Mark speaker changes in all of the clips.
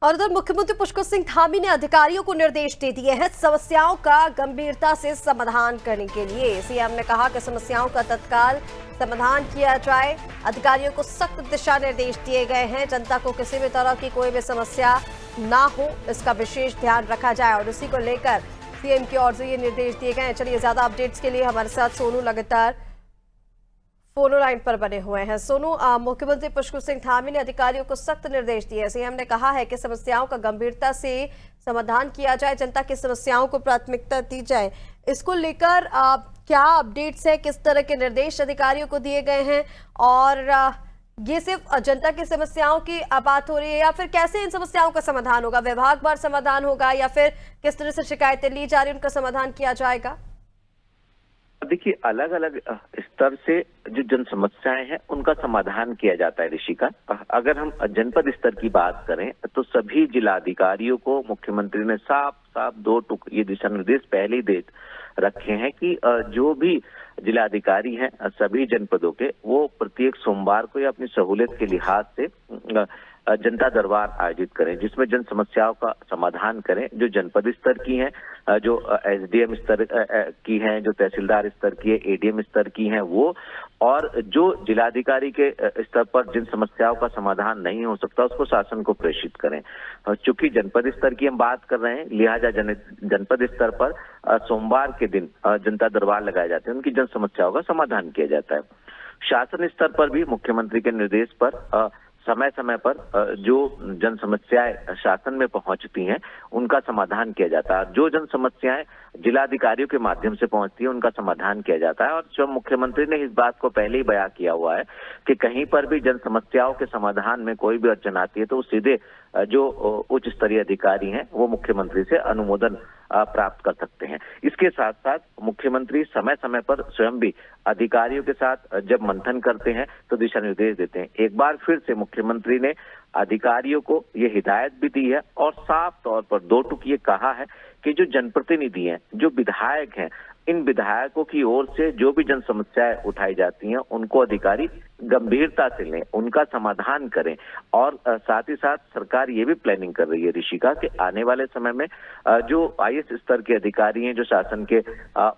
Speaker 1: और उधर मुख्यमंत्री पुष्कर सिंह धामी ने अधिकारियों को निर्देश दे दिए हैं समस्याओं का गंभीरता से समाधान करने के लिए। सीएम ने कहा कि समस्याओं का तत्काल समाधान किया जाए। अधिकारियों को सख्त दिशा निर्देश दिए गए हैं। जनता को किसी भी तरह की कोई भी समस्या ना हो, इसका विशेष ध्यान रखा जाए और इसी को लेकर सीएम की ओर से ये निर्देश दिए गए हैं। चलिए, ज्यादा अपडेट्स के लिए हमारे साथ सोनू लगातार फोनो लाइन पर बने हुए हैं। सोनू, मुख्यमंत्री पुष्कर सिंह धामी ने अधिकारियों को सख्त निर्देश दिए। सीएम ने कहा है कि समस्याओं का गंभीरता से समाधान किया जाए, जनता की समस्याओं को प्राथमिकता दी जाए। इसको लेकर क्या अपडेट्स है, किस तरह के निर्देश अधिकारियों को दिए गए हैं और ये सिर्फ जनता की समस्याओं की बात हो रही है या फिर कैसे इन समस्याओं का समाधान होगा? विभागवार समाधान होगा या फिर किस तरह से शिकायतें ली जा रही उनका समाधान किया जाएगा?
Speaker 2: देखिए, अलग अलग स्तर से जो जन समस्याएं हैं उनका समाधान किया जाता है ऋषिका। अगर हम जनपद स्तर की बात करें तो सभी जिलाधिकारियों को मुख्यमंत्री ने साफ साफ दो टुक ये दिशा निर्देश पहले ही दे रखे हैं कि जो भी जिलाधिकारी हैं सभी जनपदों के, वो प्रत्येक सोमवार को या अपनी सहूलियत के लिहाज से जनता दरबार आयोजित करें, जिसमें जन समस्याओं का समाधान करें। जो जनपद स्तर की हैं, जो एसडीएम स्तर की हैं, जो तहसीलदार स्तर की है, एडीएम स्तर की हैं वो, और जो जिलाधिकारी के स्तर पर जिन समस्याओं का समाधान नहीं हो सकता उसको शासन को प्रेषित करें। चूंकि जनपद स्तर की हम बात कर रहे हैं, लिहाजा जनपद स्तर पर सोमवार के दिन जनता दरबार लगाए जाते हैं, उनकी जन समस्याओं का समाधान किया जाता है। शासन स्तर पर भी मुख्यमंत्री के निर्देश पर समय समय पर जो जन समस्याएं शासन में पहुंचती हैं उनका समाधान किया जाता है। जो जन समस्याएं जिलाधिकारियों के माध्यम से पहुंचती है उनका समाधान किया जाता है। और जो मुख्यमंत्री ने इस बात को पहले ही बयां किया हुआ है कि कहीं पर भी जन समस्याओं के समाधान में कोई भी अड़चन आती है तो सीधे जो उच्च स्तरीय अधिकारी हैं वो मुख्यमंत्री से अनुमोदन प्राप्त कर सकते हैं। इसके साथ साथ मुख्यमंत्री समय समय पर स्वयं भी अधिकारियों के साथ जब मंथन करते हैं तो दिशा निर्देश देते हैं। एक बार फिर से मुख्यमंत्री ने अधिकारियों को ये हिदायत भी दी है और साफ तौर पर दो टुक ये कहा है कि जो जनप्रतिनिधि हैं, जो विधायक हैं, इन विधायकों की ओर से जो भी जन समस्याएं उठाई जाती हैं उनको अधिकारी गंभीरता से लें, उनका समाधान करें। और साथ ही साथ सरकार ये भी प्लानिंग कर रही है ऋषिका कि आने वाले समय में जो आईएएस स्तर के अधिकारी हैं, जो शासन के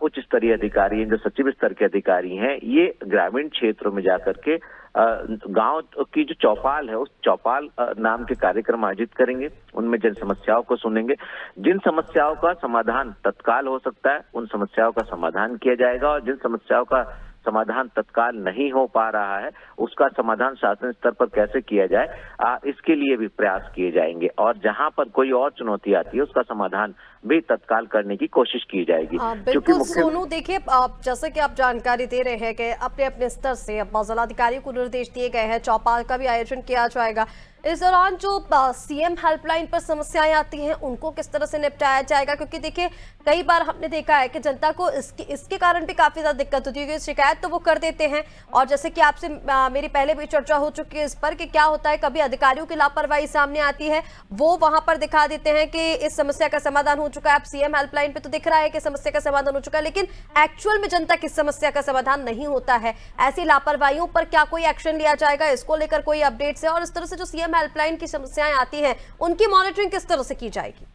Speaker 2: उच्च स्तरीय अधिकारी हैं, जो सचिव स्तर के अधिकारी हैं, ये ग्रामीण क्षेत्रों में जाकर के गांव की जो चौपाल है उस चौपाल नाम के कार्यक्रम आयोजित करेंगे। उनमें जन समस्याओं को सुनेंगे। जिन समस्याओं का समाधान तत्काल हो सकता है उन समस्याओं का समाधान किया जाएगा और जिन समस्याओं का समाधान तत्काल नहीं हो पा रहा है उसका समाधान शासन स्तर पर कैसे किया जाए इसके लिए भी प्रयास किए जाएंगे। और जहां पर कोई और चुनौती आती है उसका समाधान भी तत्काल करने की कोशिश की जाएगी।
Speaker 1: बिल्कुल सोनू, देखिए जैसे कि आप जानकारी दे रहे हैं कि अपने अपने स्तर से अब जिलाधिकारियों को निर्देश दिए गए हैं, चौपाल का भी आयोजन किया जाएगा। इस दौरान जो सीएम हेल्पलाइन पर समस्याएं आती हैं उनको किस तरह से निपटाया जाएगा? क्योंकि देखिए कई बार हमने देखा है कि जनता को इसके कारण भी काफी ज्यादा दिक्कत होती है क्योंकि शिकायत तो वो कर देते हैं। और जैसे कि आपसे मेरी पहले भी चर्चा हो चुकी है इस पर कि क्या होता है, कभी अधिकारियों की लापरवाही सामने आती है, वो वहां पर दिखा देते हैं कि इस समस्या का समाधान हो चुका है। अब सीएम हेल्पलाइन पे तो दिख रहा है कि समस्या का समाधान हो चुका है, लेकिन एक्चुअल में जनता की समस्या का समाधान नहीं होता है। ऐसी लापरवाहियों पर क्या कोई एक्शन लिया जाएगा? इसको लेकर कोई अपडेट्स है? और इस तरह से जो सीएम हेल्पलाइन की समस्याएं आती हैं उनकी मॉनिटरिंग किस तरह से की जाएगी?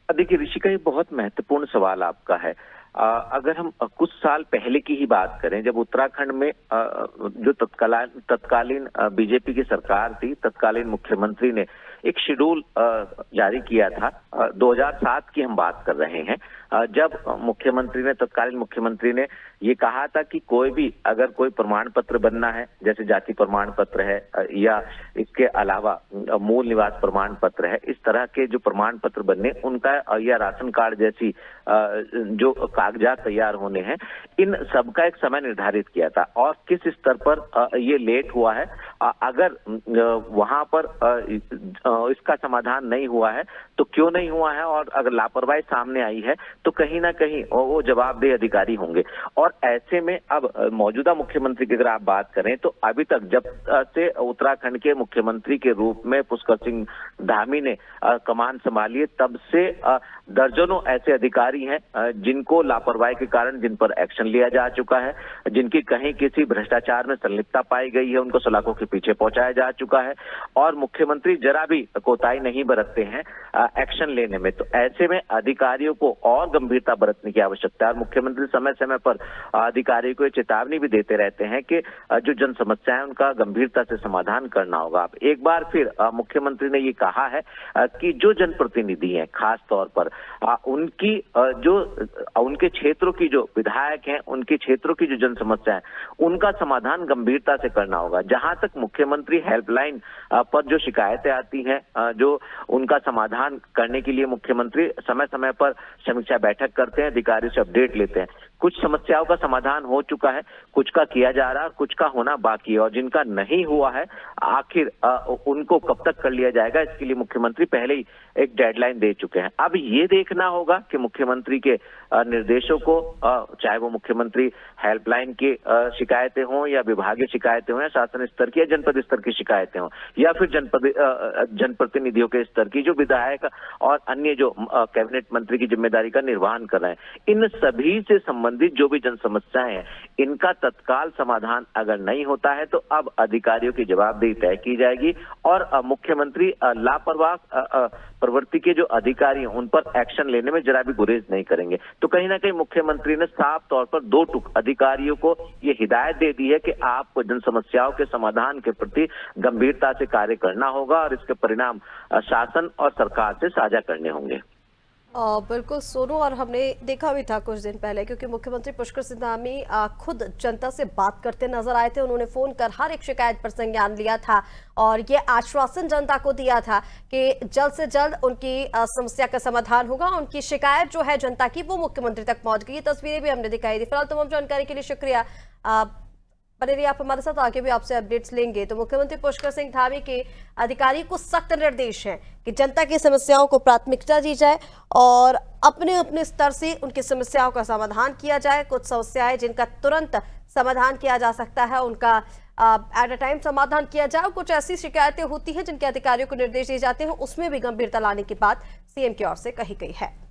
Speaker 2: देखिए ऋषिका, ये बहुत महत्वपूर्ण सवाल आपका है। अगर हम कुछ साल पहले की ही बात करें, जब उत्तराखंड में जो तत्कालीन बीजेपी की सरकार थी, तत्कालीन मुख्यमंत्री ने एक शेड्यूल जारी किया था। 2007 की हम बात कर रहे हैं, जब तत्कालीन मुख्यमंत्री ने ये कहा था कि कोई भी अगर कोई प्रमाण पत्र बनना है, जैसे जाति प्रमाण पत्र है या इसके अलावा मूल निवास प्रमाण पत्र है, इस तरह के जो प्रमाण पत्र बनने उनका या राशन कार्ड जैसी जो कागजात तैयार होने हैं, इन सबका एक समय निर्धारित किया था। और किस स्तर पर ये लेट हुआ है, अगर वहां पर इसका समाधान नहीं हुआ है तो क्यों नहीं हुआ है, और अगर लापरवाही सामने आई है तो कहीं ना कहीं वो जवाबदेह अधिकारी होंगे। और ऐसे में अब मौजूदा मुख्यमंत्री की अगर आप बात करें तो अभी तक जब से उत्तराखंड के मुख्यमंत्री के रूप में पुष्कर सिंह धामी ने कमान संभाली है, तब से दर्जनों ऐसे अधिकारी हैं जिनको लापरवाही के कारण जिन पर एक्शन लिया जा चुका है, जिनकी कहीं किसी भ्रष्टाचार में संलिप्तता पाई गई है, उनको सलाखों की के पीछे पहुंचाया जा चुका है और मुख्यमंत्री जरा भी कोताही नहीं बरतते हैं एक्शन लेने में। तो ऐसे में अधिकारियों को और गंभीरता बरतने की आवश्यकता है और मुख्यमंत्री समय समय पर अधिकारियों को चेतावनी भी देते रहते हैं कि जो जन समस्या है उनका गंभीरता से समाधान करना होगा। अब एक बार फिर मुख्यमंत्री ने ये कहा है कि जो जनप्रतिनिधि हैं खास तौर पर उनकी जो उनके क्षेत्रों की जो विधायक हैं उनके क्षेत्रों की जो जन समस्या है उनका समाधान गंभीरता से करना होगा। जहां तक मुख्यमंत्री हेल्पलाइन पर जो शिकायतें आती हैं जो उनका समाधान करने के लिए मुख्यमंत्री समय समय पर समीक्षा बैठक करते हैं, अधिकारियों से अपडेट लेते हैं। कुछ समस्याओं का समाधान हो चुका है, कुछ का किया जा रहा है, कुछ का होना बाकी है और जिनका नहीं हुआ है आखिर उनको कब तक कर लिया जाएगा, इसके लिए मुख्यमंत्री पहले ही एक डेडलाइन दे चुके हैं। अब ये देखना होगा कि मुख्यमंत्री के निर्देशों को चाहे वो मुख्यमंत्री हेल्पलाइन की शिकायतें हों या विभागीय शिकायतें हों या शासन स्तर की या जनपद स्तर की शिकायतें हों या फिर जनप्रतिनिधियों के स्तर की जो विधायक और अन्य जो कैबिनेट मंत्री की जिम्मेदारी का निर्वहन कर रहे हैं, इन सभी से संबंधित जो भी जन समस्याएं हैं इनका तत्काल समाधान अगर नहीं होता है तो अब अधिकारियों की जवाबदेही तय की जाएगी और मुख्यमंत्री लापरवाह प्रवृत्ति के जो अधिकारी हैं उन पर एक्शन लेने में जरा भी गुरेज नहीं करेंगे। तो कहीं ना कहीं मुख्यमंत्री ने साफ तौर पर दो टुक अधिकारियों को ये हिदायत दे दी है कि आपको जन समस्याओं के समाधान के प्रति गंभीरता से कार्य करना होगा और इसके परिणाम शासन और सरकार से साझा करने होंगे।
Speaker 1: बिल्कुल सोनू, और हमने देखा भी था कुछ दिन पहले क्योंकि मुख्यमंत्री पुष्कर सिंह धामी खुद जनता से बात करते नजर आए थे। उन्होंने फोन कर हर एक शिकायत पर संज्ञान लिया था और ये आश्वासन जनता को दिया था कि जल्द से जल्द उनकी समस्या का समाधान होगा। उनकी शिकायत जो है जनता की वो मुख्यमंत्री तक पहुंच गई। तस्वीरें भी हमने दिखाई थी। फिलहाल तमाम जानकारी के लिए शुक्रिया। बने रहिए आप हमारे साथ, आगे भी आपसे अपडेट्स लेंगे। तो मुख्यमंत्री पुष्कर सिंह धामी के अधिकारी को सख्त निर्देश हैं कि जनता की समस्याओं को प्राथमिकता दी जाए और अपने अपने स्तर से उनकी समस्याओं का समाधान किया जाए। कुछ समस्याएं जिनका तुरंत समाधान किया जा सकता है उनका एट अ टाइम समाधान किया जाए। कुछ ऐसी शिकायतें होती हैं जिनके अधिकारियों को निर्देश दिए जाते हैं उसमें भी गंभीरता लाने की बात सीएम की ओर से कही गई है।